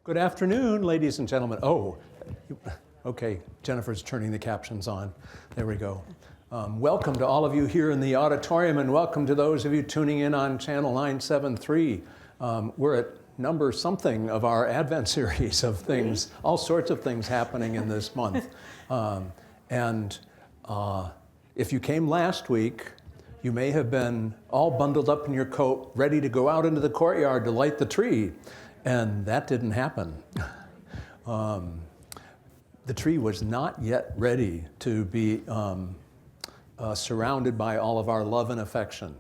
Good afternoon, ladies and gentlemen. Oh, okay, Jennifer's turning the captions on. There we go. Welcome to all of you here in the auditorium, and welcome to those of you tuning in on channel 973. We're at number something of our Advent series of things, all sorts of things happening in this month. If you came last week, you may have been all bundled up in your coat, ready to go out into the courtyard to light the tree. And that didn't happen. The tree was not yet ready to be surrounded by all of our love and affection.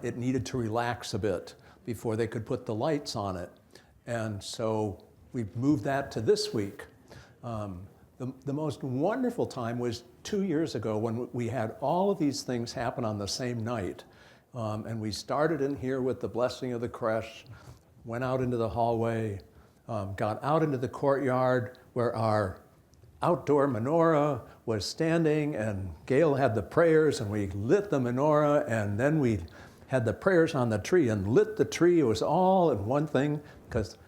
It needed to relax a bit before they could put the lights on it. And so we moved that to this week. The most wonderful time was 2 years ago when we had all of these things happen on the same night. And we started in here with the blessing of the creche, went out into the hallway, got out into the courtyard where our outdoor menorah was standing, and Gail had the prayers, and we lit the menorah, and then we had the prayers on the tree and lit the tree. It was all in one thing, because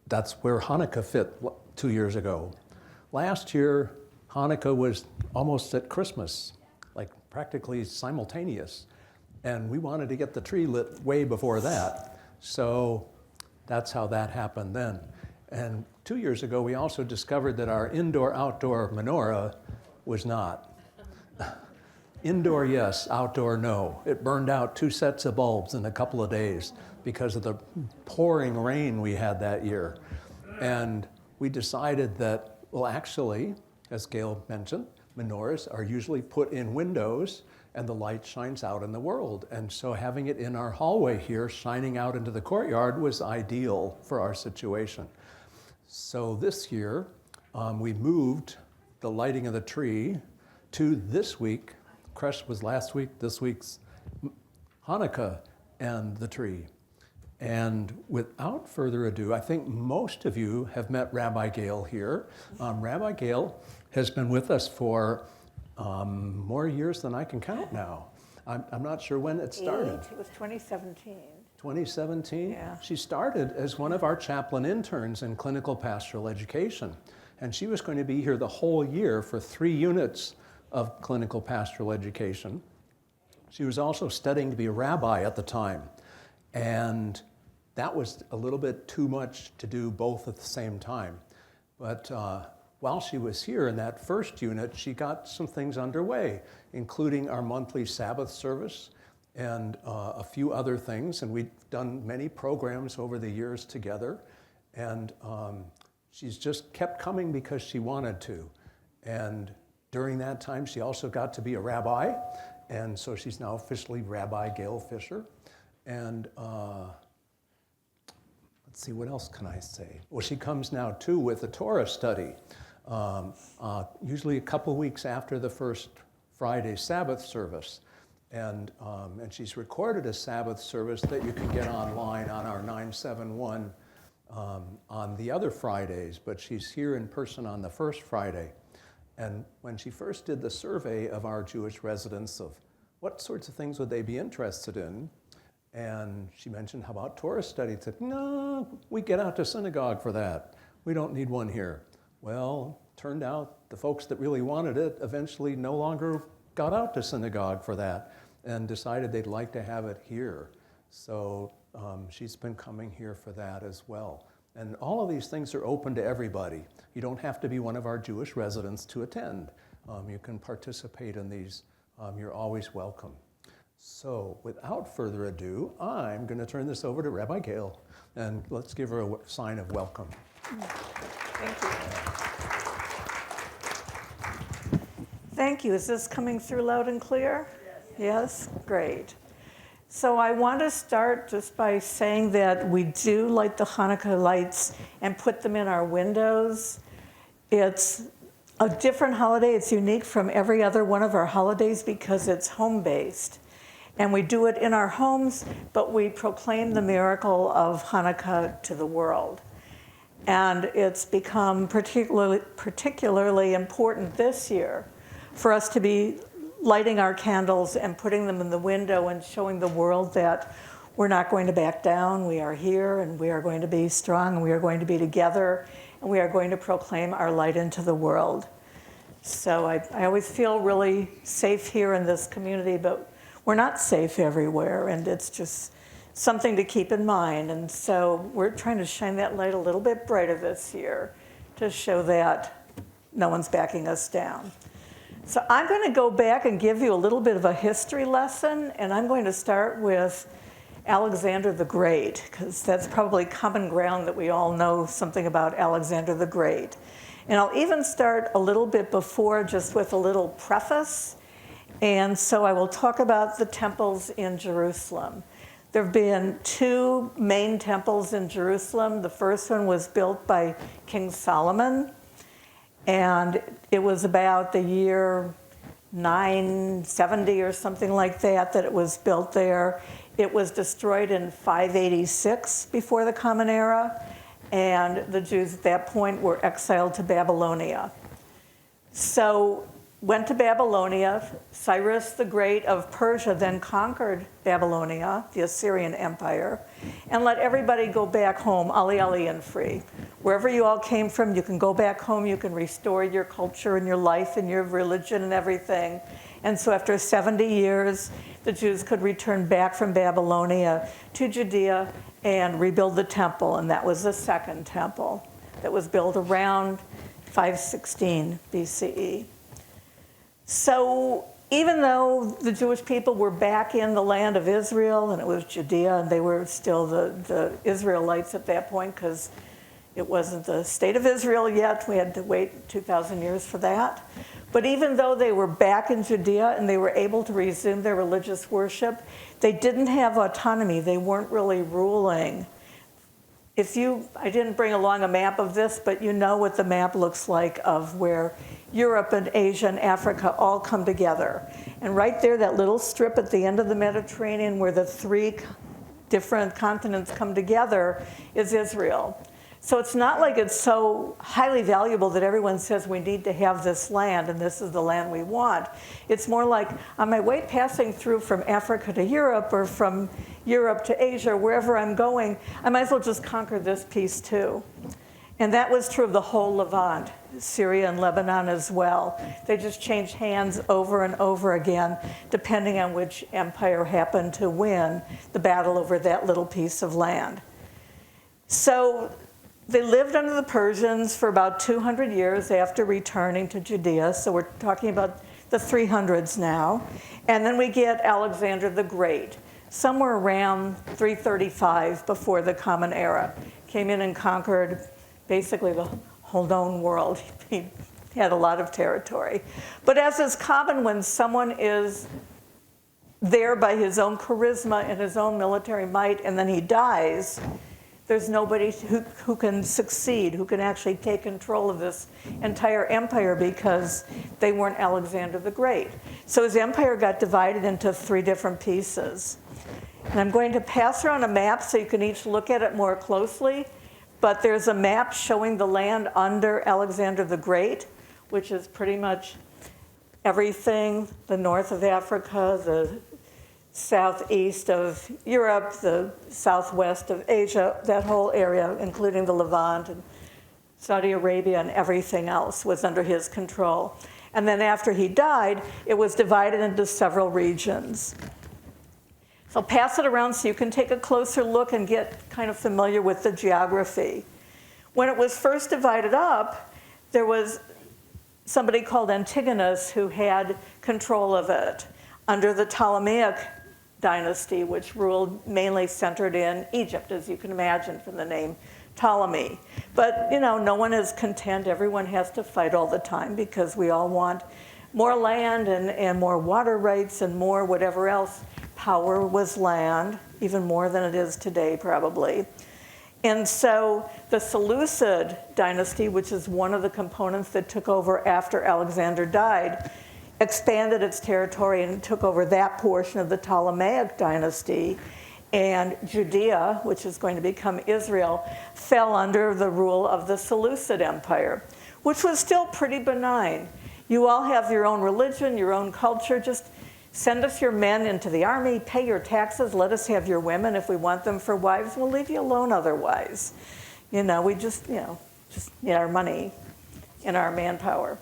that's where Hanukkah fit 2 years ago. Last year, Hanukkah was almost at Christmas, like practically simultaneous. And we wanted to get the tree lit way before that. So that's how that happened then. And 2 years ago, we also discovered that our indoor-outdoor menorah was not. Indoor, yes, outdoor, no. It burned out 2 sets of bulbs in a couple of days because of the pouring rain we had that year. And we decided that, well, actually, as Gail mentioned, menorahs are usually put in windows and the light shines out in the world. And so having it in our hallway here, shining out into the courtyard, was ideal for our situation. So this year, we moved the lighting of the tree to this week. Creche was last week, this week's Hanukkah and the tree. And without further ado, I think most of you have met Rabbi Gail here. Rabbi Gail has been with us for more years than I can count now. I'm not sure when it started. It was 2017. 2017? Yeah. She started as one of our chaplain interns in clinical pastoral education. And she was going to be here the whole year for 3 units of clinical pastoral education. She was also studying to be a rabbi at the time. And that was a little bit too much to do both at the same time. But while she was here in that first unit, she got some things underway, including our monthly Sabbath service and a few other things. And we've done many programs over the years together. And she's just kept coming because she wanted to. And during that time, she also got to be a rabbi. And so she's now officially Rabbi Gail Fisher. And let's see, what else can I say? Well, she comes now too with a Torah study. Usually a couple weeks after the first Friday Sabbath service. And she's recorded a Sabbath service that you can get online on our 971 on the other Fridays, but she's here in person on the first Friday. And when she first did the survey of our Jewish residents of what sorts of things would they be interested in, and she mentioned, how about Torah study? She said, no, we get out to synagogue for that. We don't need one here. Well, turned out the folks that really wanted it eventually no longer got out to synagogue for that and decided they'd like to have it here. So she's been coming here for that as well. And all of these things are open to everybody. You don't have to be one of our Jewish residents to attend. You can participate in these. You're always welcome. So without further ado, I'm going to turn this over to Rabbi Gail, and let's give her a sign of welcome. Thank you. Thank you. Is this coming through loud and clear? Yes? Great. So I want to start just by saying that we do light the Hanukkah lights and put them in our windows. It's a different holiday. It's unique from every other one of our holidays because it's home-based. And we do it in our homes, but we proclaim the miracle of Hanukkah to the world. And it's become particularly important this year for us to be lighting our candles and putting them in the window and showing the world that we're not going to back down. We are here, and we are going to be strong, and we are going to be together, and we are going to proclaim our light into the world. So I always feel really safe here in this community, but we're not safe everywhere, and it's just something to keep in mind. And so we're trying to shine that light a little bit brighter this year to show that no one's backing us down. So I'm going to go back and give you a little bit of a history lesson, and I'm going to start with Alexander the Great, because that's probably common ground that we all know something about Alexander the Great. And I'll even start a little bit before, just with a little preface. And so I will talk about the temples in Jerusalem. There have been two main temples in Jerusalem. The first one was built by King Solomon, and it was about the year 970 or something like that it was built there. It was destroyed in 586 before the Common Era, and the Jews at that point were exiled to Babylonia. So went to Babylonia. Cyrus the Great of Persia then conquered Babylonia, the Assyrian Empire, and let everybody go back home, ali ali and free. Wherever you all came from, you can go back home, you can restore your culture and your life and your religion and everything. And so after 70 years, the Jews could return back from Babylonia to Judea and rebuild the temple, and that was the second temple that was built around 516 BCE. So even though the Jewish people were back in the land of Israel, and it was Judea, and they were still the Israelites at that point, because it wasn't the state of Israel yet. We had to wait 2,000 years for that. But even though they were back in Judea and they were able to resume their religious worship, they didn't have autonomy. They weren't really ruling. I didn't bring along a map of this, but you know what the map looks like of where Europe and Asia and Africa all come together. And right there, that little strip at the end of the Mediterranean where the three different continents come together is Israel. So it's not like it's so highly valuable that everyone says we need to have this land and this is the land we want. It's more like on my way passing through from Africa to Europe or from Europe to Asia, wherever I'm going, I might as well just conquer this piece too. And that was true of the whole Levant, Syria and Lebanon as well. They just changed hands over and over again, depending on which empire happened to win the battle over that little piece of land. So they lived under the Persians for about 200 years after returning to Judea. So we're talking about the 300s now. And then we get Alexander the Great, somewhere around 335 before the Common Era. Came in and conquered basically the whole known world. He had a lot of territory. But as is common when someone is there by his own charisma and his own military might, and then he dies, there's nobody who can succeed, who can actually take control of this entire empire because they weren't Alexander the Great. So his empire got divided into three different pieces. And I'm going to pass around a map so you can each look at it more closely. But there's a map showing the land under Alexander the Great, which is pretty much everything, the north of Africa, the southeast of Europe, the southwest of Asia, that whole area, including the Levant and Saudi Arabia and everything else was under his control. And then after he died, it was divided into several regions. So I'll pass it around so you can take a closer look and get kind of familiar with the geography. When it was first divided up, there was somebody called Antigonus who had control of it under the Ptolemaic dynasty, which ruled mainly centered in Egypt, as you can imagine from the name Ptolemy. But no one is content. Everyone has to fight all the time because we all want more land and more water rights and more whatever else. Power was land, even more than it is today probably. And so the Seleucid dynasty, which is one of the components that took over after Alexander died, expanded its territory and took over that portion of the Ptolemaic dynasty. And Judea, which is going to become Israel, fell under the rule of the Seleucid Empire, which was still pretty benign. You all have your own religion, your own culture, just Send us your men into the army, pay your taxes, let us have your women if we want them for wives, we'll leave you alone otherwise. We just need our money and our manpower.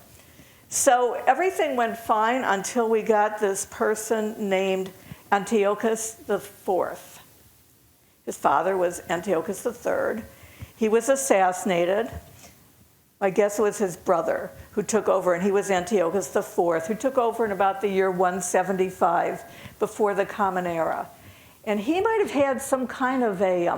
So everything went fine until we got this person named Antiochus IV. His father was Antiochus III. He was assassinated. I guess it was his brother who took over, and he was Antiochus IV, who took over in about the year 175 before the Common Era. And he might have had some kind of a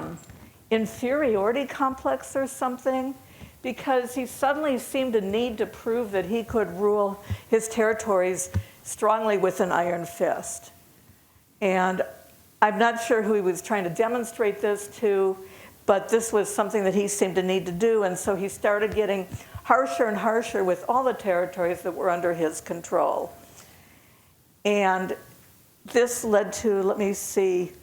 inferiority complex or something, because he suddenly seemed to need to prove that he could rule his territories strongly with an iron fist. And I'm not sure who he was trying to demonstrate this to, but this was something that he seemed to need to do, and so he started getting harsher and harsher with all the territories that were under his control. And this led to, let me see,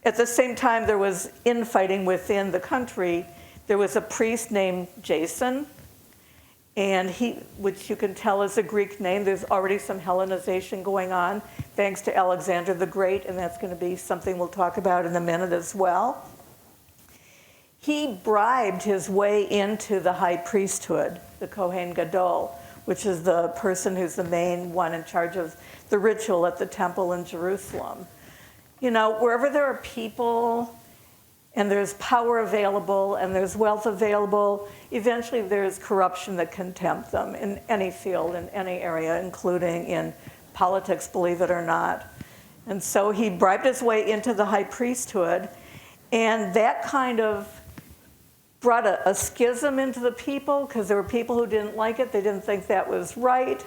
at the same time there was infighting within the country. There was a priest named Jason, and which you can tell is a Greek name. There's already some Hellenization going on, thanks to Alexander the Great, and that's going to be something we'll talk about in a minute as well. He bribed his way into the high priesthood, the Kohen Gadol, which is the person who's the main one in charge of the ritual at the temple in Jerusalem. Wherever there are people and there's power available and there's wealth available, eventually there's corruption that can tempt them in any field, in any area, including in politics, believe it or not. And so he bribed his way into the high priesthood, and that kind of brought a schism into the people, because there were people who didn't like it. They didn't think that was right.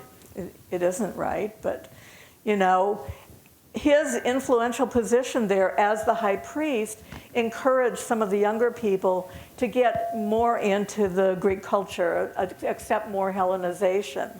It isn't right, but, his influential position there as the high priest encouraged some of the younger people to get more into the Greek culture, accept more Hellenization.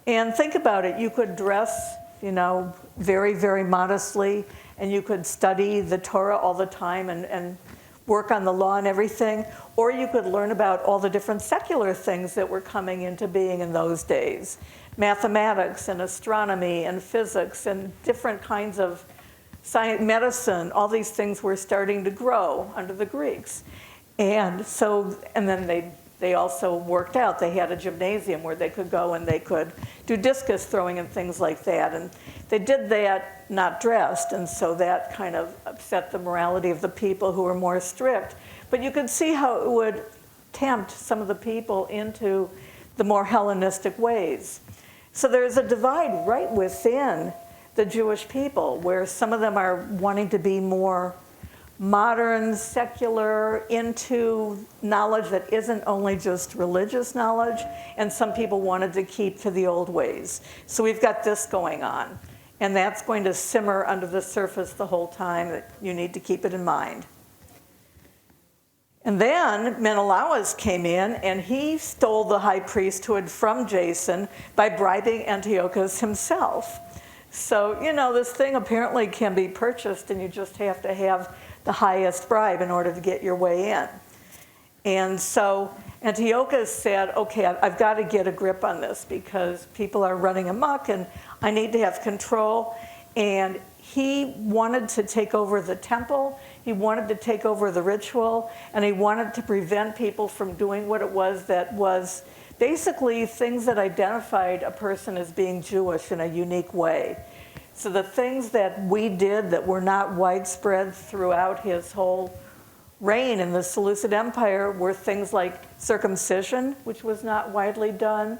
And think about it, you could dress, very, very modestly, and you could study the Torah all the time and work on the law and everything, or you could learn about all the different secular things that were coming into being in those days. Mathematics and astronomy and physics and different kinds of science, medicine, all these things were starting to grow under the Greeks. And then they also worked out. They had a gymnasium where they could go and they could do discus throwing and things like that. And they did that not dressed, and so that kind of upset the morality of the people who were more strict. But you could see how it would tempt some of the people into the more Hellenistic ways. So there's a divide right within the Jewish people, where some of them are wanting to be more modern, secular, into knowledge that isn't only just religious knowledge, and some people wanted to keep to the old ways. So we've got this going on, and that's going to simmer under the surface the whole time. That you need to keep it in mind. And then Menelaus came in, and he stole the high priesthood from Jason by bribing Antiochus himself. So, this thing apparently can be purchased, and you just have to have the highest bribe in order to get your way in. And so Antiochus said, okay, I've got to get a grip on this, because people are running amok, and I need to have control. And he wanted to take over the temple. He wanted to take over the ritual, and he wanted to prevent people from doing what it was that was basically things that identified a person as being Jewish in a unique way. So the things that we did that were not widespread throughout his whole reign in the Seleucid Empire were things like circumcision, which was not widely done.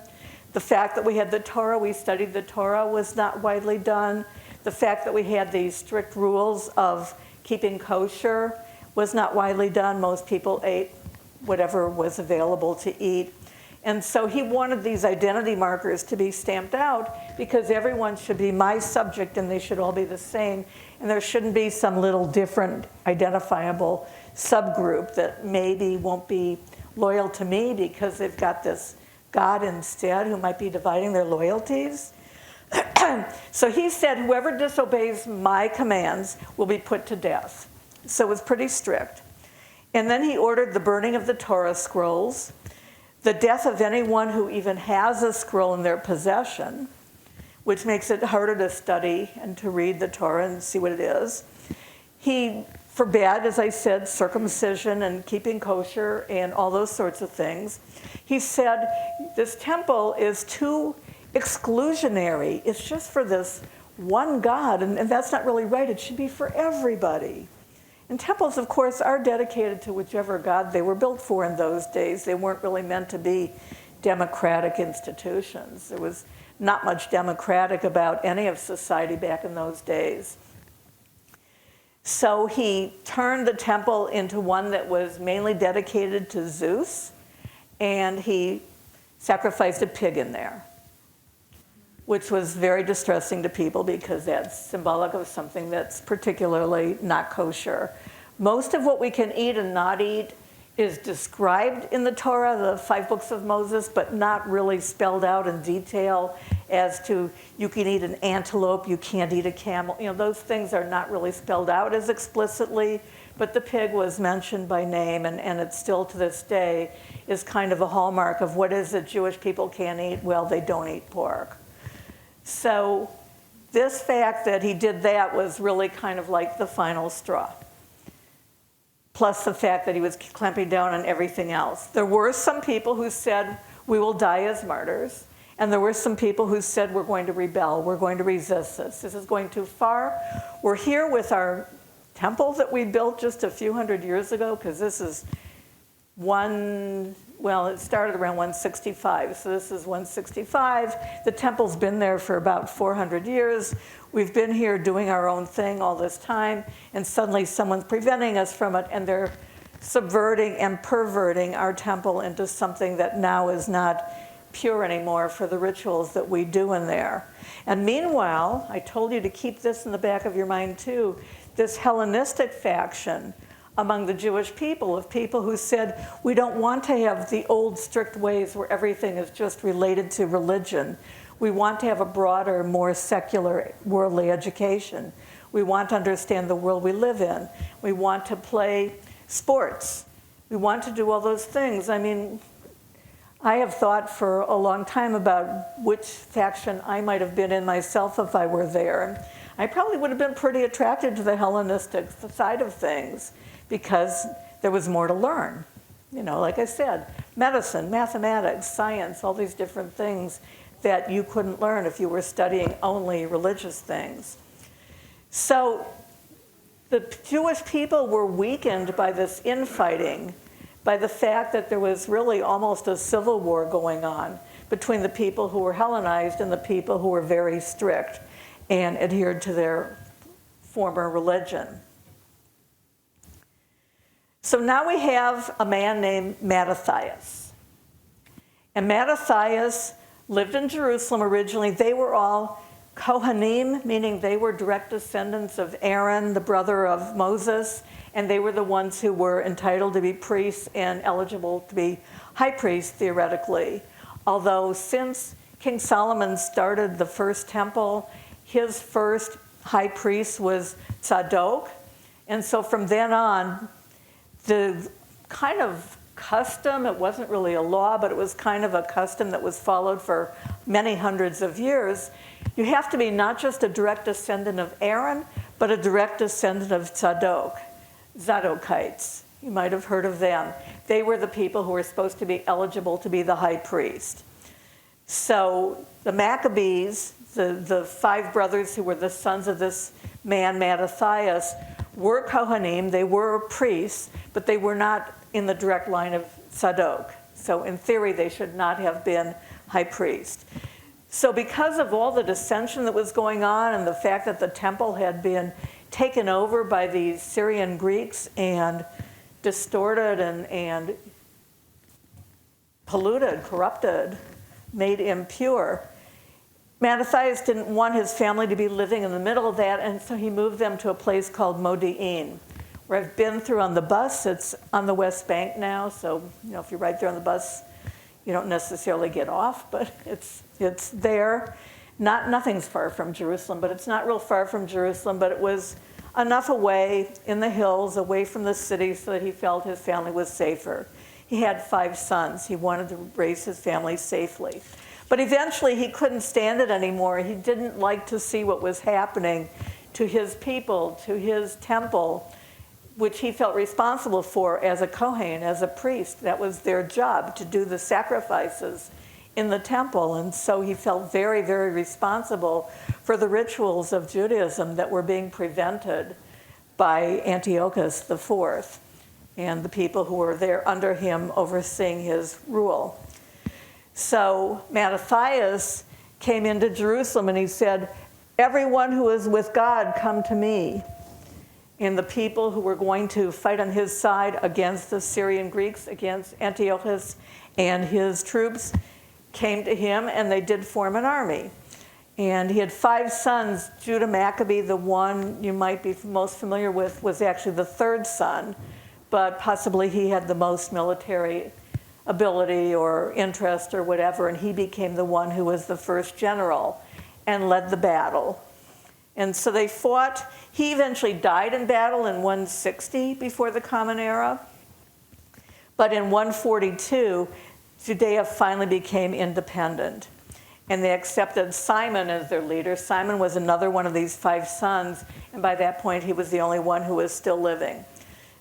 The fact that we had the Torah, we studied the Torah, was not widely done. The fact that we had these strict rules of keeping kosher was not widely done. Most people ate whatever was available to eat. And so he wanted these identity markers to be stamped out, because everyone should be my subject and they should all be the same. And there shouldn't be some little different identifiable subgroup that maybe won't be loyal to me because they've got this God instead who might be dividing their loyalties. So he said, whoever disobeys my commands will be put to death. So it was pretty strict. And then he ordered the burning of the Torah scrolls, the death of anyone who even has a scroll in their possession, which makes it harder to study and to read the Torah and see what it is. He forbade, as I said, circumcision and keeping kosher and all those sorts of things. He said, this temple is too exclusionary. It's just for this one God, and that's not really right. It should be for everybody. And temples, of course, are dedicated to whichever God they were built for in those days. They weren't really meant to be democratic institutions. There was not much democratic about any of society back in those days. So he turned the temple into one that was mainly dedicated to Zeus, and he sacrificed a pig in there, which was very distressing to people because that's symbolic of something that's particularly not kosher. Most of what we can eat and not eat is described in the Torah, the 5 books of Moses, but not really spelled out in detail as to you can eat an antelope, you can't eat a camel. You know, those things are not really spelled out as explicitly, but the pig was mentioned by name, and it still to this day is kind of a hallmark of what is it Jewish people can't eat? Well, they don't eat pork. So this fact that he did that was really kind of like the final straw. Plus the fact that he was clamping down on everything else. There were some people who said, we will die as martyrs. And there were some people who said, we're going to rebel, we're going to resist this. This is going too far. We're here with our temple that we built just a few hundred years ago, because this is it started around 165, so this is 165. The temple's been there for about 400 years. We've been here doing our own thing all this time, and suddenly someone's preventing us from it, and they're subverting and perverting our temple into something that now is not pure anymore for the rituals that we do in there. And meanwhile, I told you to keep this in the back of your mind too, this Hellenistic faction among the Jewish people, of people who said, we don't want to have the old strict ways where everything is just related to religion. We want to have a broader, more secular, worldly education. We want to understand the world we live in. We want to play sports. We want to do all those things. I mean, I have thought for a long time about which faction I might have been in myself if I were there. And I probably would have been pretty attracted to the Hellenistic side of things, because there was more to learn. You know, like I said, medicine, mathematics, science, all these different things that you couldn't learn if you were studying only religious things. So the Jewish people were weakened by this infighting, by the fact that there was really almost a civil war going on between the people who were Hellenized and the people who were very strict and adhered to their former religion. So now we have a man named Mattathias. And Mattathias lived in Jerusalem originally. They were all Kohanim, meaning they were direct descendants of Aaron, the brother of Moses, and they were the ones who were entitled to be priests and eligible to be high priests, theoretically. Although since King Solomon started the first temple, his first high priest was Tzadok. And so from then on, the kind of custom, it wasn't really a law, but it was kind of a custom that was followed for many hundreds of years. You have to be not just a direct descendant of Aaron, but a direct descendant of Tzadok, Zadokites. You might have heard of them. They were the people who were supposed to be eligible to be the high priest. So the Maccabees, the 5 brothers who were the sons of this man, Mattathias, were Kohanim, they were priests, but they were not in the direct line of Tzadok. So in theory, they should not have been high priest. So because of all the dissension that was going on and the fact that the temple had been taken over by these Syrian Greeks and distorted and polluted, corrupted, made impure, Mattathias didn't want his family to be living in the middle of that, and so he moved them to a place called Modi'in, where I've been through on the bus. It's on the West Bank now, so if you're right there on the bus, you don't necessarily get off, but it's there. Nothing's far from Jerusalem, but it's not real far from Jerusalem, but it was enough away in the hills, away from the city, so that he felt his family was safer. He had 5 sons. He wanted to raise his family safely. But eventually he couldn't stand it anymore. He didn't like to see what was happening to his people, to his temple, which he felt responsible for as a Kohen, as a priest. That was their job, to do the sacrifices in the temple. And so he felt very, very responsible for the rituals of Judaism that were being prevented by Antiochus IV and the people who were there under him overseeing his rule. So Mattathias came into Jerusalem and he said, "Everyone who is with God, come to me." And the people who were going to fight on his side against the Syrian Greeks, against Antiochus and his troops, came to him, and they did form an army. And he had 5 sons. Judah Maccabee, the one you might be most familiar with, was actually the 3rd son, but possibly he had the most military ability or interest or whatever, and he became the one who was the first general and led the battle. And so they fought. He eventually died in battle in 160 before the Common Era. But in 142, Judea finally became independent. And they accepted Simon as their leader. Simon was another one of these 5 sons, and by that point he was the only one who was still living.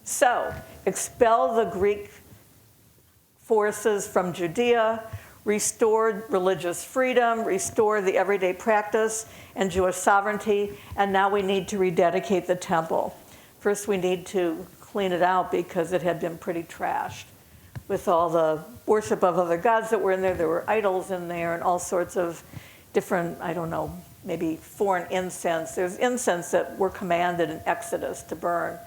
So, expel the Greek forces from Judea, restored religious freedom, restored the everyday practice and Jewish sovereignty, and now we need to rededicate the temple. First we need to clean it out because it had been pretty trashed with all the worship of other gods that were in there. There were idols in there and all sorts of different, I don't know, maybe foreign incense. There's incense that were commanded in Exodus to burn,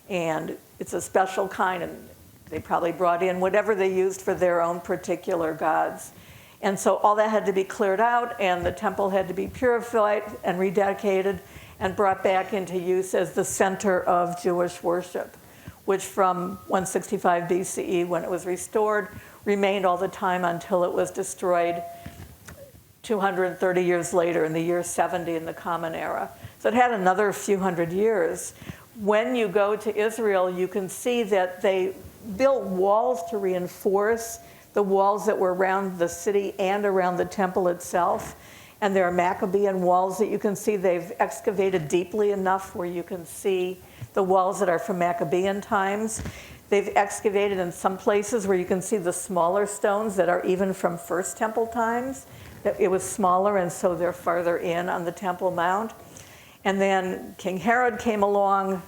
and it's a special kind, and they probably brought in whatever they used for their own particular gods. And so all that had to be cleared out, and the temple had to be purified and rededicated and brought back into use as the center of Jewish worship, which from 165 BCE, when it was restored, remained all the time until it was destroyed 230 years later in the year 70 in the Common Era. So it had another few hundred years. When you go to Israel, you can see that they built walls to reinforce the walls that were around the city and around the temple itself. And there are Maccabean walls that you can see. They've excavated deeply enough where you can see the walls that are from Maccabean times. They've excavated in some places where you can see the smaller stones that are even from First Temple times. It was smaller, and so they're farther in on the Temple Mount. And then King Herod came along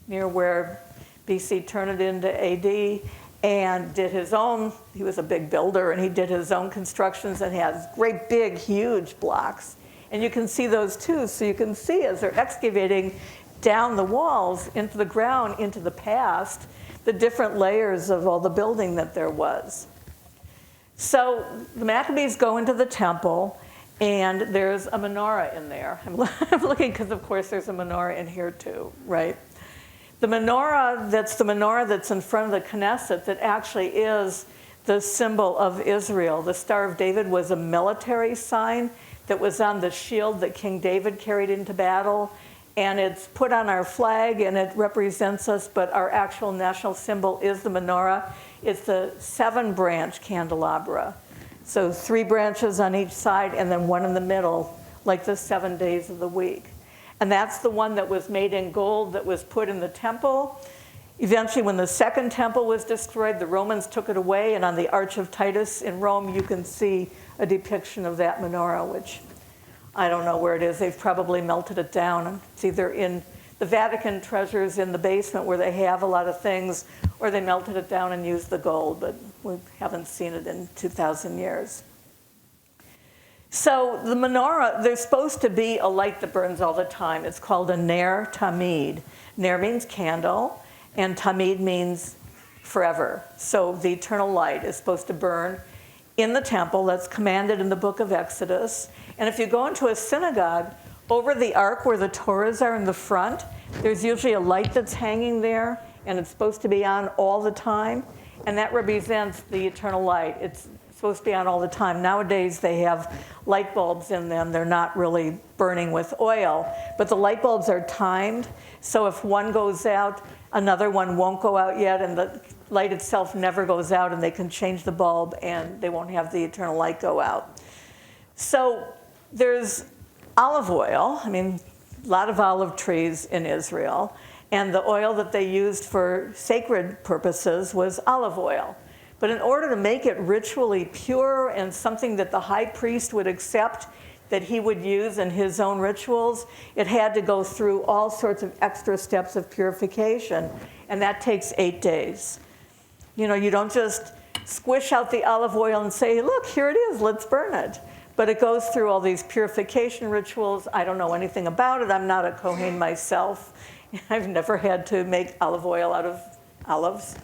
near where BC turned it into AD and did his own. He was a big builder, and he did his own constructions and had great big huge blocks. And you can see those too. So you can see as they're excavating down the walls into the ground, into the past, the different layers of all the building that there was. So the Maccabees go into the temple, and there's a menorah in there. I'm looking because, of course, there's a menorah in here too, right? The menorah that's in front of the Knesset that actually is the symbol of Israel. The Star of David was a military sign that was on the shield that King David carried into battle. And it's put on our flag, and it represents us, but our actual national symbol is the menorah. It's the 7-branch candelabra. So 3 branches on each side, and then one in the middle, like the 7 days of the week. And that's the one that was made in gold that was put in the temple. Eventually, when the second temple was destroyed, the Romans took it away, and on the Arch of Titus in Rome, you can see a depiction of that menorah, which I don't know where it is. They've probably melted it down. It's either in the Vatican treasures in the basement where they have a lot of things, or they melted it down and used the gold, but we haven't seen it in 2,000 years. So the menorah, there's supposed to be a light that burns all the time. It's called a ner tamid. Ner means candle, and tamid means forever. So the eternal light is supposed to burn in the temple. That's commanded in the book of Exodus. And if you go into a synagogue, over the ark where the Torahs are in the front, there's usually a light that's hanging there, and it's supposed to be on all the time. And that represents the eternal light. It's supposed to be on all the time. Nowadays, they have light bulbs in them. They're not really burning with oil. But the light bulbs are timed, so if one goes out, another one won't go out yet, and the light itself never goes out, and they can change the bulb, and they won't have the eternal light go out. So there's olive oil. I mean, a lot of olive trees in Israel. And the oil that they used for sacred purposes was olive oil. But in order to make it ritually pure and something that the high priest would accept, that he would use in his own rituals, it had to go through all sorts of extra steps of purification. And that takes 8 days. You know, you don't just squish out the olive oil and say, look, here it is, let's burn it. But it goes through all these purification rituals. I don't know anything about it. I'm not a Kohen myself. I've never had to make olive oil out of olives.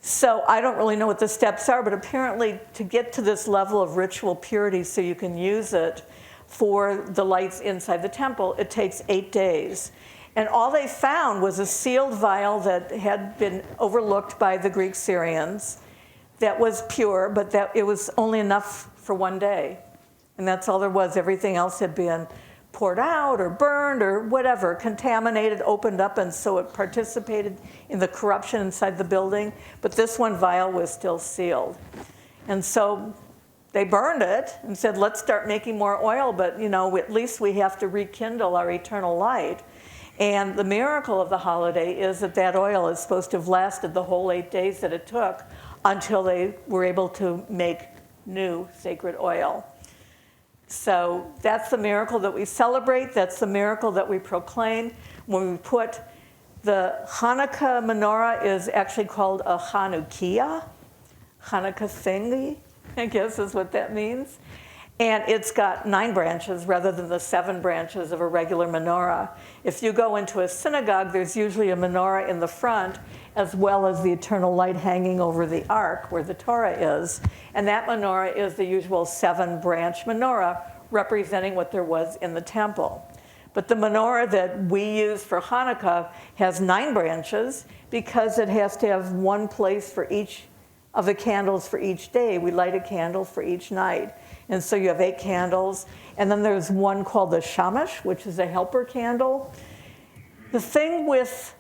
So I don't really know what the steps are, but apparently to get to this level of ritual purity so you can use it for the lights inside the temple, it takes 8 days. And all they found was a sealed vial that had been overlooked by the Greek Syrians that was pure, but that it was only enough for 1 day. And that's all there was. Everything else had been poured out or burned or whatever, contaminated, opened up, and so it participated in the corruption inside the building. But this one vial was still sealed. And so they burned it and said, let's start making more oil, but you know, at least we have to rekindle our eternal light. And the miracle of the holiday is that that oil is supposed to have lasted the whole 8 days that it took until they were able to make new sacred oil. So that's the miracle that we celebrate. That's the miracle that we proclaim. When we put the Hanukkah menorah is actually called a Chanukah, Hanukkah thingy, I guess is what that means. And it's got 9 branches rather than the 7 branches of a regular menorah. If you go into a synagogue, there's usually a menorah in the front as well as the eternal light hanging over the ark where the Torah is. And that menorah is the usual 7-branch menorah representing what there was in the temple. But the menorah that we use for Hanukkah has 9 branches because it has to have one place for each of the candles for each day. We light a candle for each night. And so you have 8 candles. And then there's one called the shamash, which is a helper candle. The thing with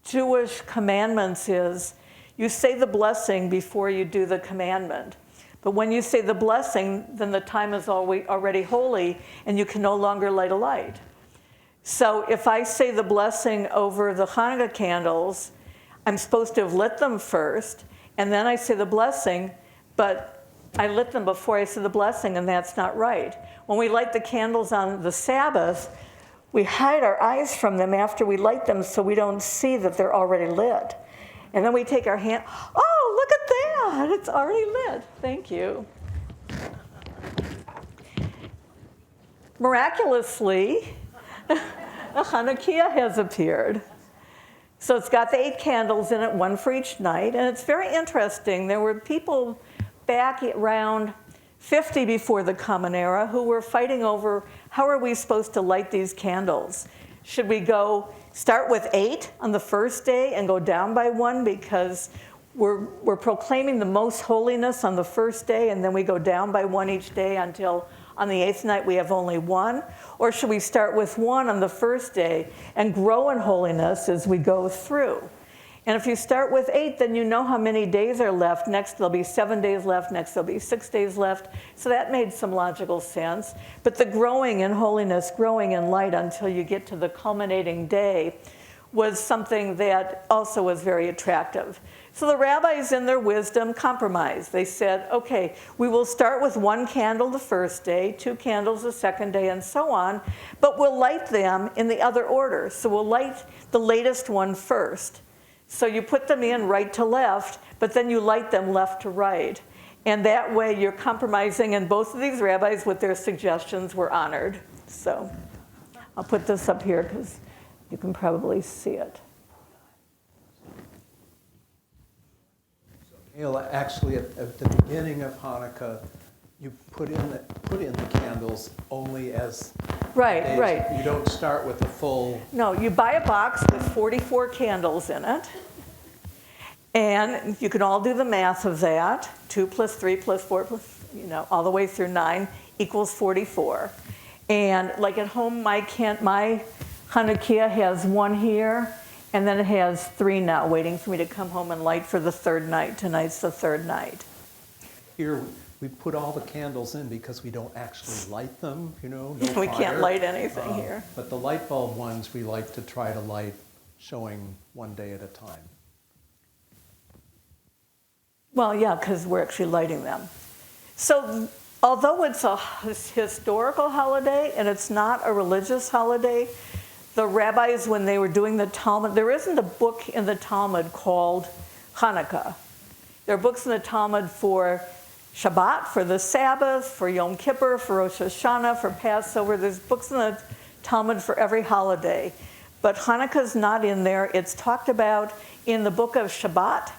Jewish commandments is you say the blessing before you do the commandment. But when you say the blessing, then the time is already holy and you can no longer light a light. So if I say the blessing over the Hanukkah candles, I'm supposed to have lit them first, and then I say the blessing, but I lit them before I say the blessing, and that's not right. When we light the candles on the Sabbath, we hide our eyes from them after we light them so we don't see that they're already lit. And then we take our hand, oh, look at that, it's already lit. Thank you. Miraculously, a Chanukah has appeared. So it's got the 8 candles in it, 1 for each night, and it's very interesting. There were people back around 50 before the Common Era who were fighting over how are we supposed to light these candles? Should we start with 8 on the first day and go down by 1 because we're proclaiming the most holiness on the first day and then we go down by 1 each day until on the 8th night we have only 1? Or should we start with 1 on the first day and grow in holiness as we go through? And if you start with 8, then you know how many days are left. Next there'll be 7 days left, next there'll be 6 days left. So that made some logical sense. But the growing in holiness, growing in light until you get to the culminating day was something that also was very attractive. So the rabbis in their wisdom compromised. They said, okay, we will start with 1 candle the first day, 2 candles the second day, and so on, but we'll light them in the other order. So we'll light the latest one first. So you put them in right to left, but then you light them left to right. And that way you're compromising, and both of these rabbis with their suggestions were honored. So I'll put this up here because you can probably see it. Actually, at the beginning of Hanukkah, you put in the candles only as Right, days. right. You don't start with a full. No, you buy a box with 44 candles in it, and you can all do the math of that. 2 plus 3 plus 4 plus, all the way through 9 equals 44. And like at home, my Hanukkah has 1 here, and then it has 3 now waiting for me to come home and light for the 3rd night. Tonight's the 3rd night. Here we put all the candles in because we don't actually light them, no We fire. can't light anything here. But the light bulb ones, we like to try to light showing one day at a time. Well, yeah, because we're actually lighting them. So although it's a historical holiday and it's not a religious holiday, the rabbis, when they were doing the Talmud, there isn't a book in the Talmud called Chanukah. There are books in the Talmud for Shabbat, for the Sabbath, for Yom Kippur, for Rosh Hashanah, for Passover. There's books in the Talmud for every holiday. But Hanukkah's not in there. It's talked about in the book of Shabbat,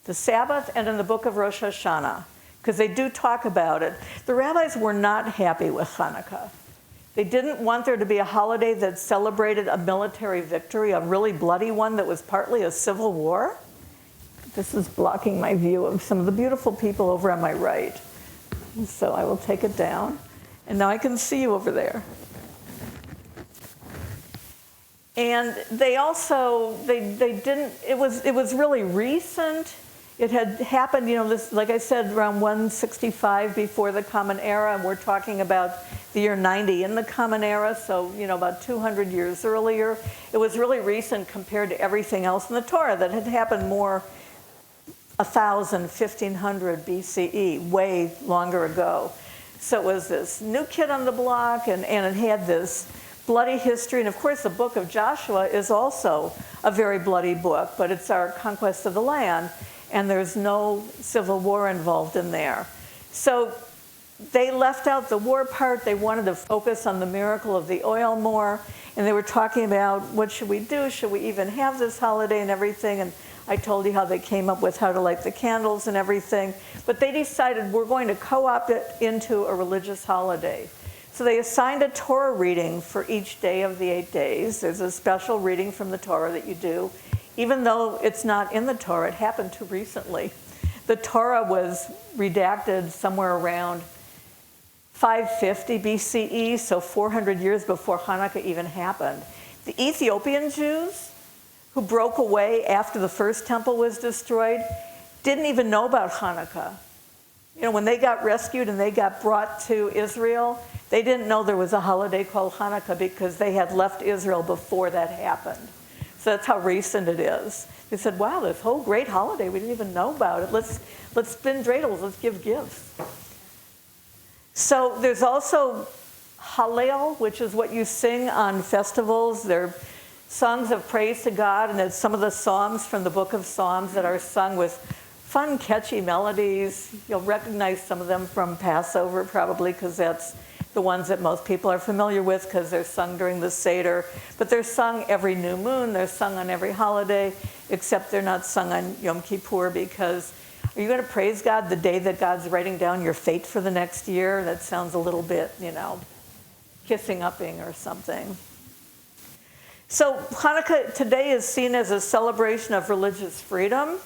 the Sabbath, and in the book of Rosh Hashanah, because they do talk about it. The rabbis were not happy with Hanukkah. They didn't want there to be a holiday that celebrated a military victory, a really bloody one that was partly a civil war. This is blocking my view of some of the beautiful people over on my right. So I will take it down. And now I can see you over there. And they also, they didn't, it was really recent. It had happened, this, like I said, around 165 before the Common Era, and we're talking about the year 90 in the Common Era, so, about 200 years earlier. It was really recent compared to everything else in the Torah that had happened more 1,000, 1,500 BCE, way longer ago. So it was this new kid on the block, and it had this bloody history. And of course, the book of Joshua is also a very bloody book, but it's our conquest of the land, and there's no civil war involved in there. So they left out the war part. They wanted to focus on the miracle of the oil more, and they were talking about what should we do? Should we even have this holiday and everything? And I told you how they came up with how to light the candles and everything. But they decided we're going to co-opt it into a religious holiday. So they assigned a Torah reading for each day of the 8 days. There's a special reading from the Torah that you do. Even though it's not in the Torah, it happened too recently. The Torah was redacted somewhere around 550 BCE, so 400 years before Hanukkah even happened. The Ethiopian Jews, who broke away after the first temple was destroyed, didn't even know about Hanukkah. When they got rescued and they got brought to Israel, they didn't know there was a holiday called Hanukkah because they had left Israel before that happened. So that's how recent it is. They said, wow, this whole great holiday, we didn't even know about it. Let's spin dreidels, let's give gifts. So there's also Hallel, which is what you sing on festivals. They're songs of praise to God, and it's some of the Psalms from the book of Psalms that are sung with fun, catchy melodies. You'll recognize some of them from Passover probably, because that's the ones that most people are familiar with because they're sung during the Seder. But they're sung every new moon, they're sung on every holiday, except they're not sung on Yom Kippur, because are you going to praise God the day that God's writing down your fate for the next year? That sounds a little bit, kissing-upping or something. So Hanukkah today is seen as a celebration of religious freedom,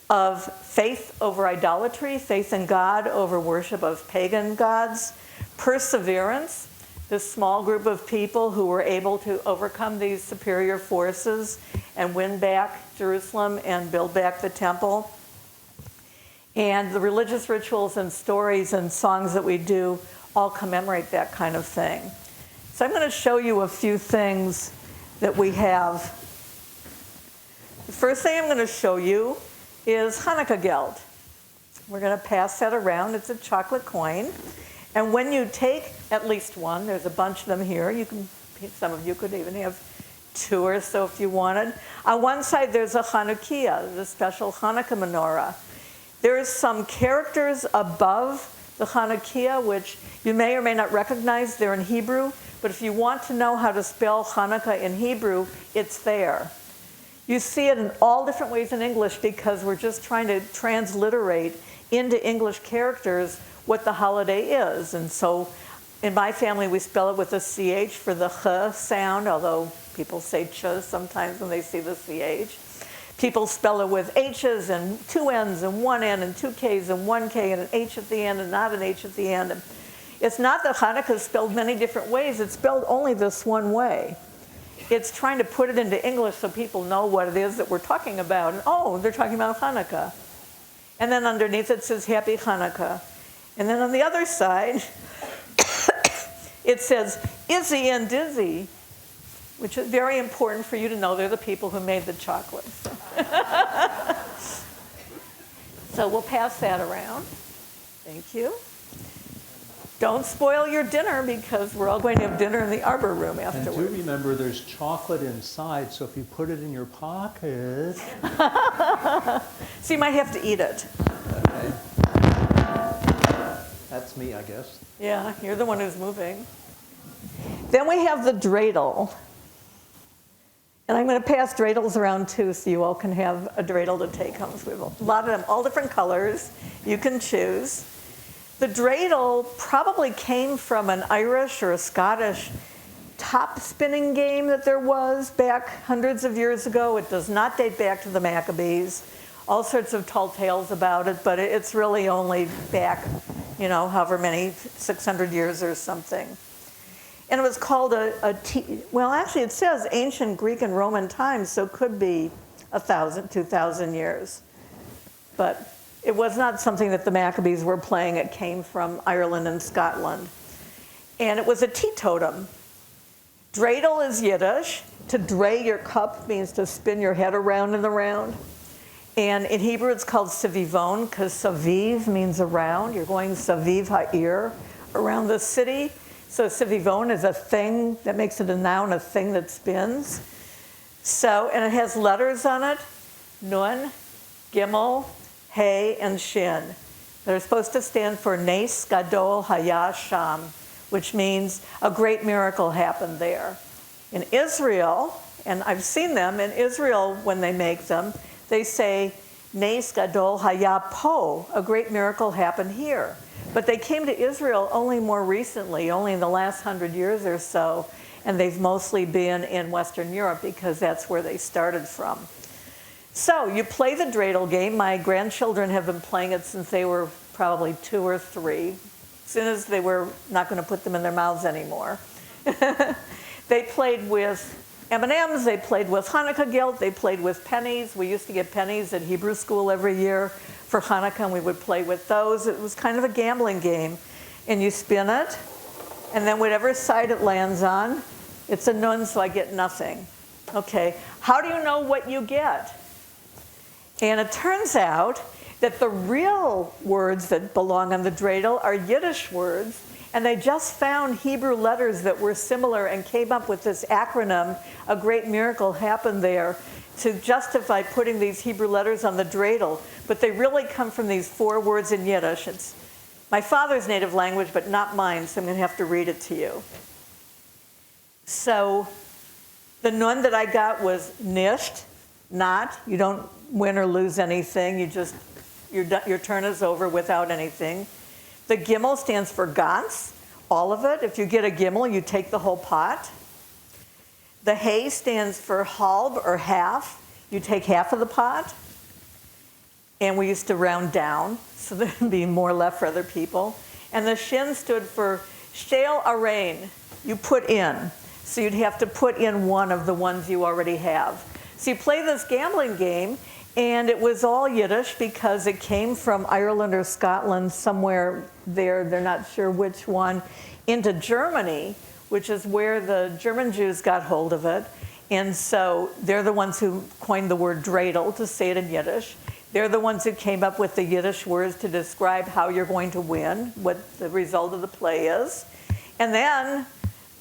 of faith over idolatry, faith in God over worship of pagan gods, perseverance, this small group of people who were able to overcome these superior forces and win back Jerusalem and build back the temple. And the religious rituals and stories and songs that we do all commemorate that kind of thing. So I'm going to show you a few things that we have. The first thing I'm going to show you is Hanukkah geld. We're going to pass that around. It's a chocolate coin. And when you take at least one, there's a bunch of them here. Some of you could even have 2 or so if you wanted. On one side, there's a Chanukiah, the special Hanukkah menorah. There's some characters above the Chanukiah, which you may or may not recognize. They're in Hebrew. But if you want to know how to spell Hanukkah in Hebrew, it's there. You see it in all different ways in English because we're just trying to transliterate into English characters what the holiday is. And so in my family, we spell it with a CH for the ch sound, although people say ch sometimes when they see the CH. People spell it with H's and 2 N's and 1 N and 2 K's and 1 K and an H at the end and not an H at the end. And it's not that Hanukkah is spelled many different ways. It's spelled only this one way. It's trying to put it into English so people know what it is that we're talking about. And, oh, they're talking about Hanukkah. And then underneath it says Happy Hanukkah. And then on the other side, it says Izzy and Dizzy, which is very important for you to know. They're the people who made the chocolates. So we'll pass that around. Thank you. Don't spoil your dinner because we're all going to have dinner in the arbor room And afterwards. do remember there's chocolate inside, so if you put it in your pocket. So you might have to eat it. Okay. That's me, I guess. Yeah, you're the one who's moving. Then we have the dreidel. And I'm going to pass dreidels around too so you all can have a dreidel to take home. So we have a lot of them, all different colors. You can choose. The dreidel probably came from an Irish or a Scottish top spinning game that there was back hundreds of years ago. It does not date back to the Maccabees. All sorts of tall tales about it, but it's really only back, however many, 600 years or something. And it was called well, actually it says ancient Greek and Roman times, so it could be 1,000, 2,000 years. But it was not something that the Maccabees were playing. It came from Ireland and Scotland. And it was a teetotum. Dreidel is Yiddish. To dray your cup means to spin your head around and around. And in Hebrew it's called savivon because saviv means around. You're going saviv ha'ir, around the city. So savivon is a thing that makes it a noun, a thing that spins. So, and it has letters on it, nun, gimel, hey, and shin. They're supposed to stand for nes gadol haya sham, which means a great miracle happened there. In Israel, and I've seen them, in Israel when they make them, they say nes gadol haya po, a great miracle happened here. But they came to Israel only more recently, only in the last 100 years or so, and they've mostly been in Western Europe because that's where they started from. So you play the dreidel game. My grandchildren have been playing it since they were probably 2 or 3, as soon as they were not going to put them in their mouths anymore. They played with M&Ms, they played with Hanukkah gilt, they played with pennies. We used to get pennies at Hebrew school every year for Hanukkah, and we would play with those. It was kind of a gambling game. And you spin it, and then whatever side it lands on, it's a nun, so I get nothing. Okay, how do you know what you get? And it turns out that the real words that belong on the dreidel are Yiddish words, and they just found Hebrew letters that were similar and came up with this acronym, a great miracle happened there, to justify putting these Hebrew letters on the dreidel. But they really come from these 4 words in Yiddish. It's my father's native language, but not mine, so I'm going to have to read it to you. So the nun that I got was nicht, not. You don't win or lose anything. You just, your turn is over without anything. The gimel stands for ganz, all of it. If you get a gimel, you take the whole pot. The hay stands for halb, or half. You take half of the pot. And we used to round down, so there'd be more left for other people. And the shin stood for shale arain, you put in. So you'd have to put in one of the ones you already have. So you play this gambling game, and it was all Yiddish because it came from Ireland or Scotland, somewhere there, they're not sure which one, into Germany, which is where the German Jews got hold of it. And so they're the ones who coined the word dreidel to say it in Yiddish. They're the ones who came up with the Yiddish words to describe how you're going to win, what the result of the play is. And then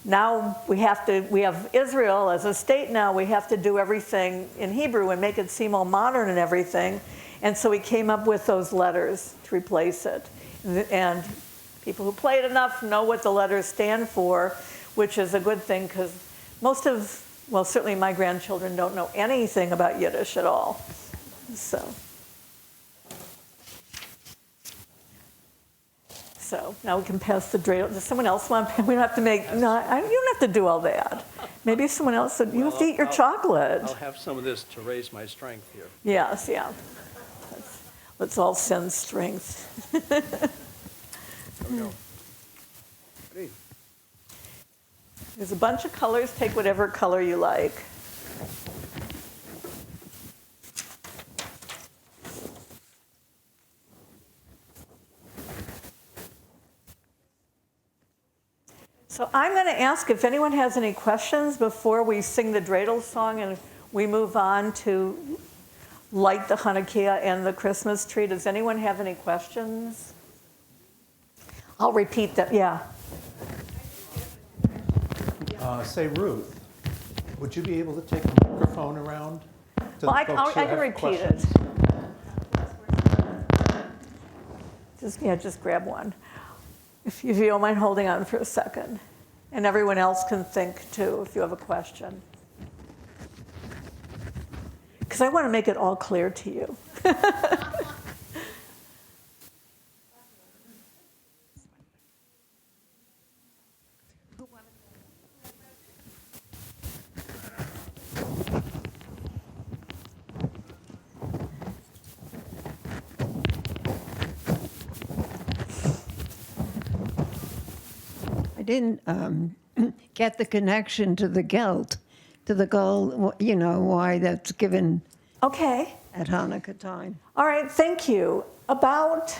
now we have Israel as a state now, we have to do everything in Hebrew and make it seem all modern and everything. And so we came up with those letters to replace it. And people who play it enough know what the letters stand for, which is a good thing because most of, well, certainly my grandchildren don't know anything about Yiddish at all. So now we can pass the dreidel. Does someone else want? We don't have to make. No, you don't have to do all that. Maybe someone else. You have to eat your chocolate. I'll have some of this to raise my strength here. Yes, yeah. Let's all send strength. There we go. Ready? There's a bunch of colors. Take whatever color you like. So I'm going to ask if anyone has any questions before we sing the dreidel song and we move on to light the Chanukah and the Christmas tree. Does anyone have any questions? I'll repeat that, yeah. Say, Ruth, would you be able to take the microphone around to Well, the folks who I can have repeat questions? it. Just grab one. If you don't mind holding on for a second. And everyone else can think too if you have a question. Because I want to make it all clear to you. I didn't get the connection to the gelt, to the goal, you know, why that's given Okay. at Hanukkah time. All right, thank you. About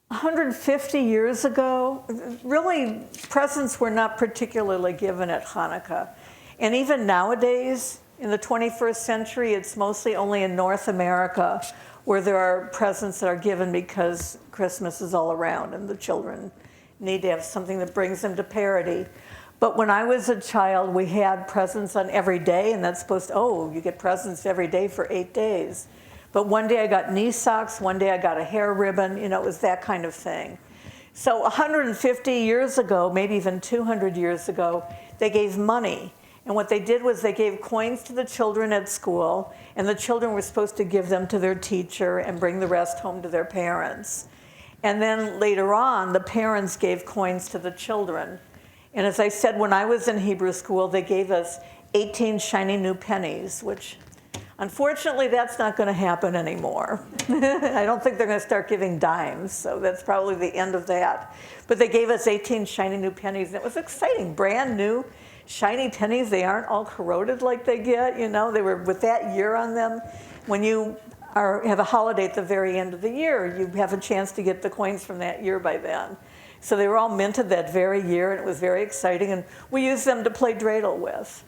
150 years ago, really, presents were not particularly given at Hanukkah. And even nowadays, in the 21st century, it's mostly only in North America where there are presents that are given because Christmas is all around and the children need to have something that brings them to parity. But when I was a child, we had presents on every day, and that's supposed to, you get presents every day for 8 days. But one day I got knee socks, one day I got a hair ribbon, it was that kind of thing. So 150 years ago, maybe even 200 years ago, they gave money. And what they did was they gave coins to the children at school, and the children were supposed to give them to their teacher and bring the rest home to their parents. And then later on, the parents gave coins to the children. And as I said, when I was in Hebrew school, they gave us 18 shiny new pennies, which unfortunately, that's not going to happen anymore. I don't think they're going to start giving dimes, so that's probably the end of that. But they gave us 18 shiny new pennies, and it was exciting, brand new shiny pennies. They aren't all corroded like they get, they were with that year on them. When you have a holiday at the very end of the year, you have a chance to get the coins from that year by then. So they were all minted that very year, and it was very exciting, and we used them to play dreidel with,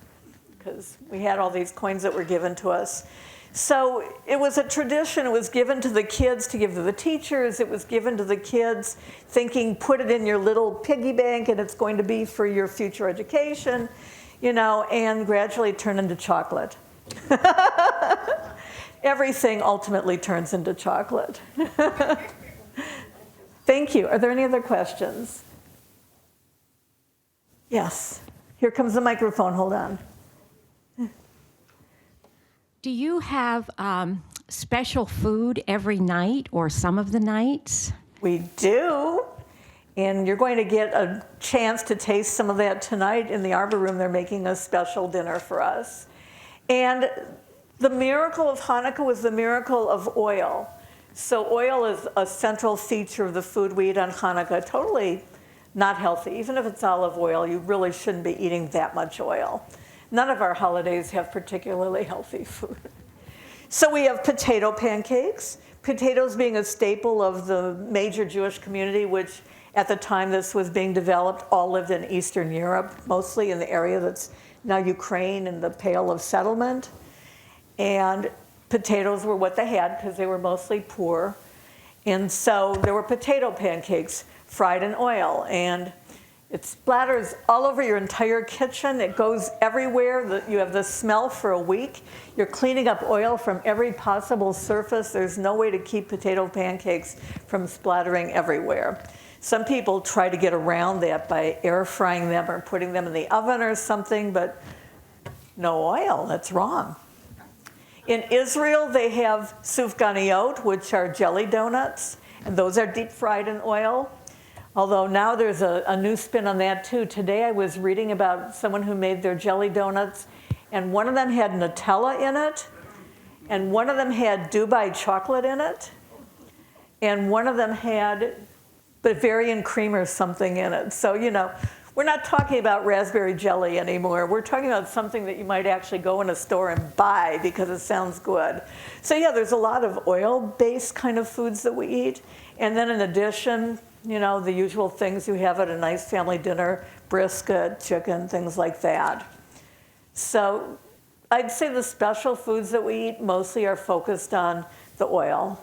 because we had all these coins that were given to us. So it was a tradition. It was given to the kids to give to the teachers. It was given to the kids thinking, put it in your little piggy bank, and it's going to be for your future education, and gradually turned into chocolate. Everything ultimately turns into chocolate. Thank you. Are there any other questions? Yes. Here comes the microphone. Hold on. Do you have special food every night or some of the nights? We do. And you're going to get a chance to taste some of that tonight in the Arbor Room. They're making a special dinner for us. And the miracle of Hanukkah was the miracle of oil. So oil is a central feature of the food we eat on Hanukkah. Totally not healthy. Even if it's olive oil, you really shouldn't be eating that much oil. None of our holidays have particularly healthy food. So we have potato pancakes. Potatoes being a staple of the major Jewish community, which at the time this was being developed, all lived in Eastern Europe, mostly in the area that's now Ukraine and the Pale of Settlement. And potatoes were what they had because they were mostly poor. And so there were potato pancakes fried in oil, and it splatters all over your entire kitchen. It goes everywhere. You have the smell for a week. You're cleaning up oil from every possible surface. There's no way to keep potato pancakes from splattering everywhere. Some people try to get around that by air frying them or putting them in the oven or something, but no oil. That's wrong. In Israel, they have sufganiyot, which are jelly donuts, and those are deep fried in oil. Although now there's a new spin on that too. Today I was reading about someone who made their jelly donuts, and one of them had Nutella in it, and one of them had Dubai chocolate in it, and one of them had Bavarian cream or something in it. So, we're not talking about raspberry jelly anymore. We're talking about something that you might actually go in a store and buy because it sounds good. So yeah, there's a lot of oil-based kind of foods that we eat. And then in addition, You know, the usual things you have at a nice family dinner, brisket, chicken, things like that. So I'd say the special foods that we eat mostly are focused on the oil.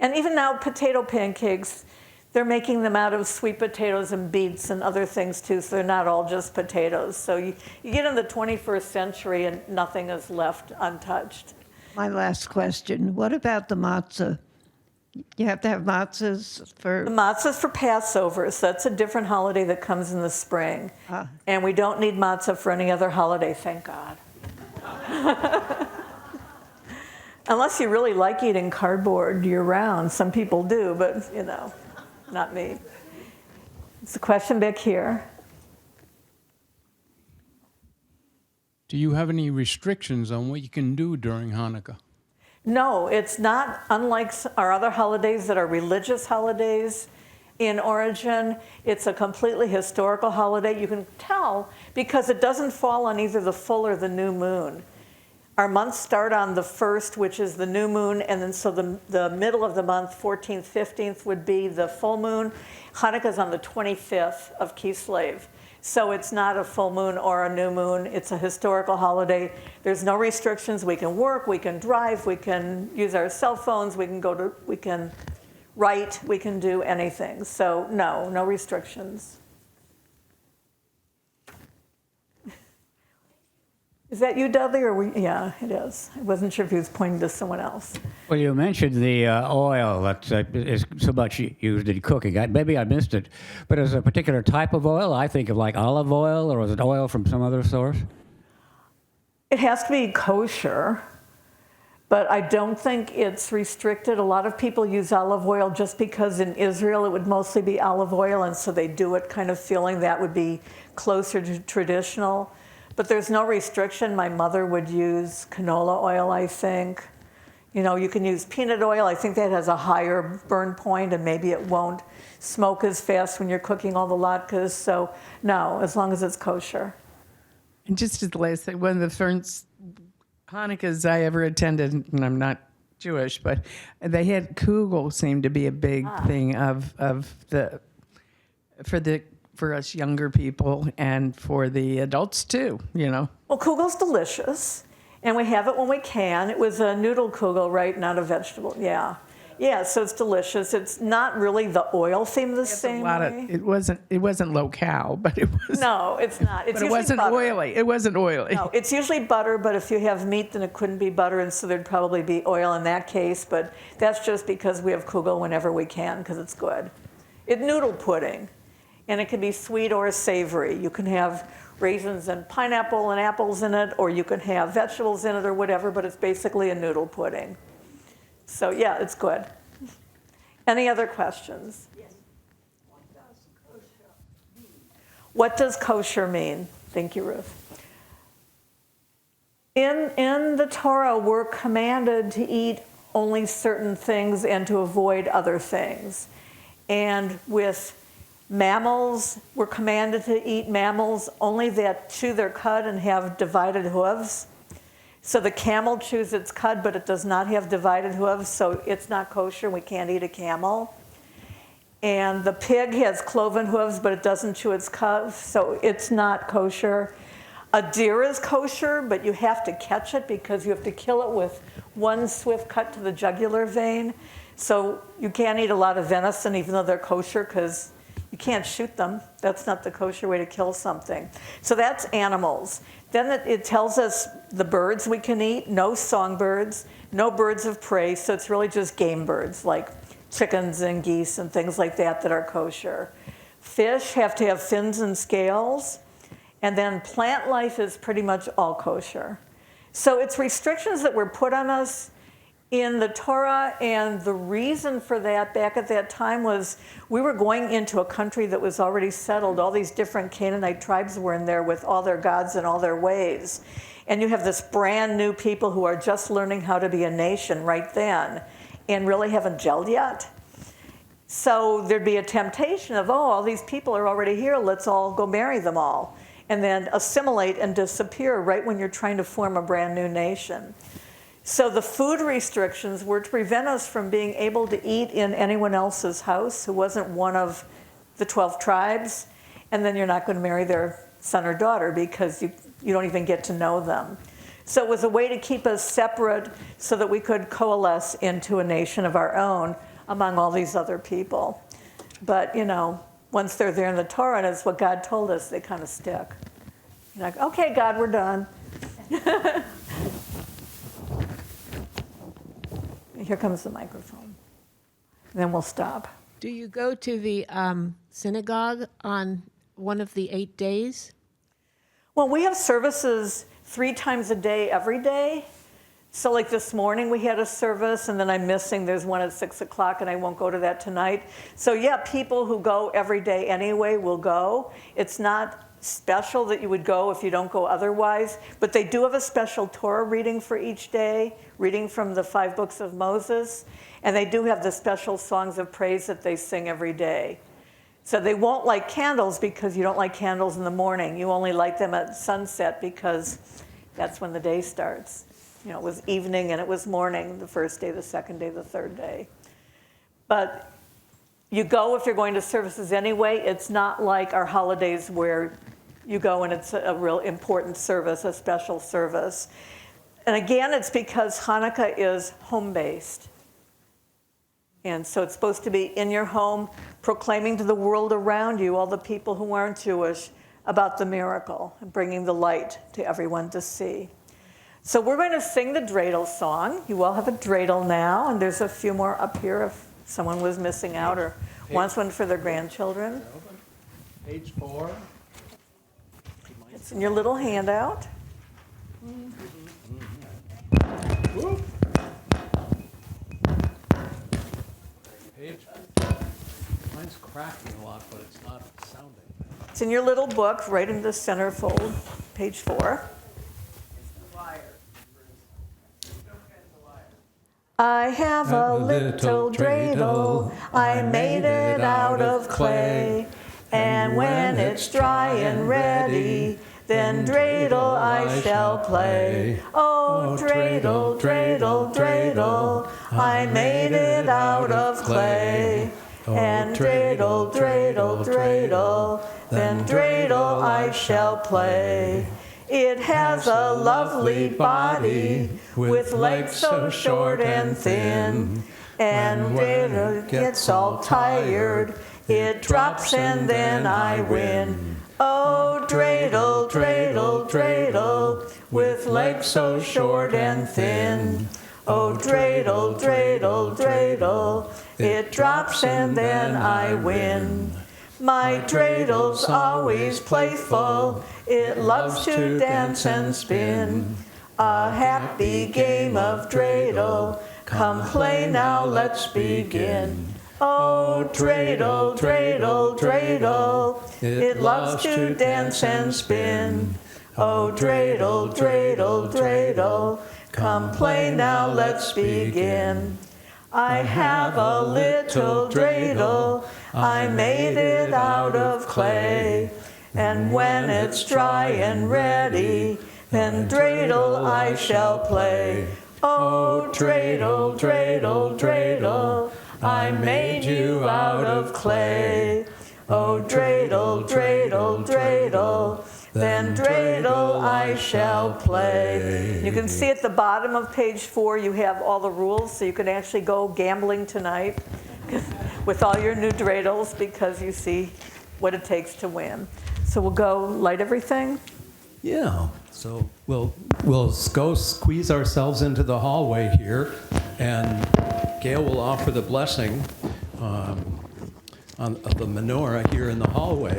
And even now, potato pancakes, they're making them out of sweet potatoes and beets and other things too, so they're not all just potatoes. So you get in the 21st century and nothing is left untouched. My last question, what about the matzah? You have to have matzahs The for, matzah's for Passover, so that's a different holiday that comes in the spring. And we don't need matzah for any other holiday, thank God. Unless you really like eating cardboard year-round. Some people do, but, you know, not me. It's a question back here. Do you have any restrictions on what you can do during Hanukkah? No, it's not unlike our other holidays that are religious holidays in origin. It's a completely historical holiday. You can tell because it doesn't fall on either the full or the new moon. Our months start on the 1st, which is the new moon, and then so the middle of the month, 14th, 15th, would be the full moon. Hanukkah's on the 25th of Kislev. So it's not a full moon or a new moon. It's a historical holiday. There's no restrictions. We can work, we can drive, we can use our cell phones, we can write, we can do anything. So no restrictions. Is that you, Dudley, or we? Yeah, it is. I wasn't sure if he was pointing to someone else. Well, you mentioned the oil that is so much used in cooking. Maybe I missed it, but is a particular type of oil? I think of like olive oil, or is it oil from some other source? It has to be kosher, but I don't think it's restricted. A lot of people use olive oil just because in Israel it would mostly be olive oil, and so they do it kind of feeling that would be closer to traditional. But there's no restriction. My mother would use canola oil, I think. You know, you can use peanut oil. I think that has a higher burn point, and maybe it won't smoke as fast when you're cooking all the latkes. So no, as long as it's kosher. And just as the last thing, one of the first Hanukkahs I ever attended, and I'm not Jewish, but they had kugel seemed to be a big thing for us younger people and for the adults too, you know. Well, kugel's delicious, and we have it when we can. It was a noodle kugel, right? Not a vegetable. Yeah. Yeah, so it's delicious. It's not really the oil theme the same way. It wasn't low-cal, but it was. No, it's not. It's but it usually wasn't butter. oily. It wasn't oily. No, it's usually butter, but if you have meat, then it couldn't be butter, and so there'd probably be oil in that case. But that's just because we have kugel whenever we can, because it's good. It's noodle pudding, and it can be sweet or savory. You can have raisins and pineapple and apples in it, or you can have vegetables in it or whatever, but it's basically a noodle pudding. So yeah, it's good. Any other questions? Yes. What does kosher mean? Thank you, Ruth. In the Torah, we're commanded to eat only certain things and to avoid other things. And with mammals, we're commanded to eat mammals only that chew their cud and have divided hooves. So the camel chews its cud, but it does not have divided hooves, so it's not kosher. We can't eat a camel. And the pig has cloven hooves, but it doesn't chew its cud, so it's not kosher. A deer is kosher, but you have to catch it because you have to kill it with one swift cut to the jugular vein. So you can't eat a lot of venison, even though they're kosher, because you can't shoot them. That's not the kosher way to kill something. So that's animals. Then it tells us the birds we can eat, no songbirds, no birds of prey, so it's really just game birds like chickens and geese and things like that that are kosher. Fish have to have fins and scales, and then plant life is pretty much all kosher. So it's restrictions that were put on us in the Torah, and the reason for that back at that time was we were going into a country that was already settled. All these different Canaanite tribes were in there with all their gods and all their ways. And you have this brand new people who are just learning how to be a nation right then and really haven't gelled yet. So there'd be a temptation of, all these people are already here, let's all go marry them all. And then assimilate and disappear right when you're trying to form a brand new nation. So the food restrictions were to prevent us from being able to eat in anyone else's house who wasn't one of the 12 tribes, and then you're not going to marry their son or daughter because you don't even get to know them. So it was a way to keep us separate so that we could coalesce into a nation of our own among all these other people. But, once they're there in the Torah and it's what God told us, they kind of stick. You're like, okay, God, we're done. Here comes the microphone. And then we'll stop. Do you go to the synagogue on one of the 8 days? Well, we have services 3 times a day, every day. So like this morning we had a service, and then I'm missing, there's one at 6 o'clock, and I won't go to that tonight. So yeah, people who go every day anyway will go. It's not special that you would go if you don't go otherwise, but they do have a special Torah reading for each day, reading from the 5 books of Moses, and they do have the special songs of praise that they sing every day. So they won't light candles because you don't light candles in the morning. You only light them at sunset because that's when the day starts. It was evening and it was morning, the first day, the second day, the third day. But you go if you're going to services anyway. It's not like our holidays where you go and it's a real important service, a special service. And again, it's because Hanukkah is home-based. And so it's supposed to be in your home, proclaiming to the world around you, all the people who aren't Jewish, about the miracle and bringing the light to everyone to see. So we're going to sing the dreidel song. You all have a dreidel now, and there's a few more up here if someone was missing out or wants one for their grandchildren. Page 4. It's in your little handout. Page. Mine's cracking a lot, but it's not sounding. It's in your little book, right in the center fold, page 4. I have a little dreidel, I made it out of clay, and when it's dry and ready, then dreidel I shall play. Oh, dreidel, dreidel, dreidel, I made it out of clay, and dreidel, dreidel, dreidel, then dreidel I shall play. It has a lovely body with legs so short and thin, and when it gets all tired, it drops and then I win. Oh, dreidel, dreidel, dreidel, with legs so short and thin. Oh, dreidel, dreidel, dreidel, it drops and then I win. My dreidel's always playful, it loves to dance and spin. A happy game of dreidel, come play now, let's begin. Oh, dreidel, dreidel, dreidel, it loves to dance and spin. Oh, dreidel, dreidel, dreidel, come play now, let's begin. I have a little dreidel, I made it out of clay, and when it's dry and ready, then dreidel I shall play. Oh, dreidel, dreidel, dreidel, I made you out of clay. Oh, dreidel, dreidel, dreidel, then dreidel I shall play. You can see at the bottom of page 4 you have all the rules, so you can actually go gambling tonight with all your new dreidels because you see what it takes to win. So we'll go light everything. Yeah, so we'll go squeeze ourselves into the hallway here, and Gail will offer the blessing of the menorah here in the hallway.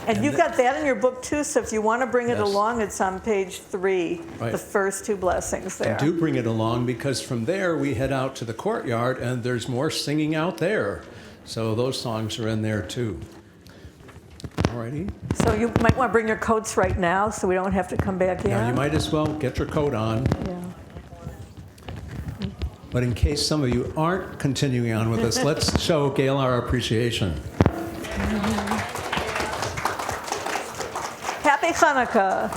And you've got that in your book too, so if you want to bring it Yes. along, it's on page 3, Right. the first 2 blessings there. And do bring it along, because from there we head out to the courtyard and there's more singing out there. So those songs are in there too. Alrighty. So you might want to bring your coats right now so we don't have to come back in. Now you might as well get your coat on. Yeah. But in case some of you aren't continuing on with us, let's show Gail our appreciation. Happy Chanukah.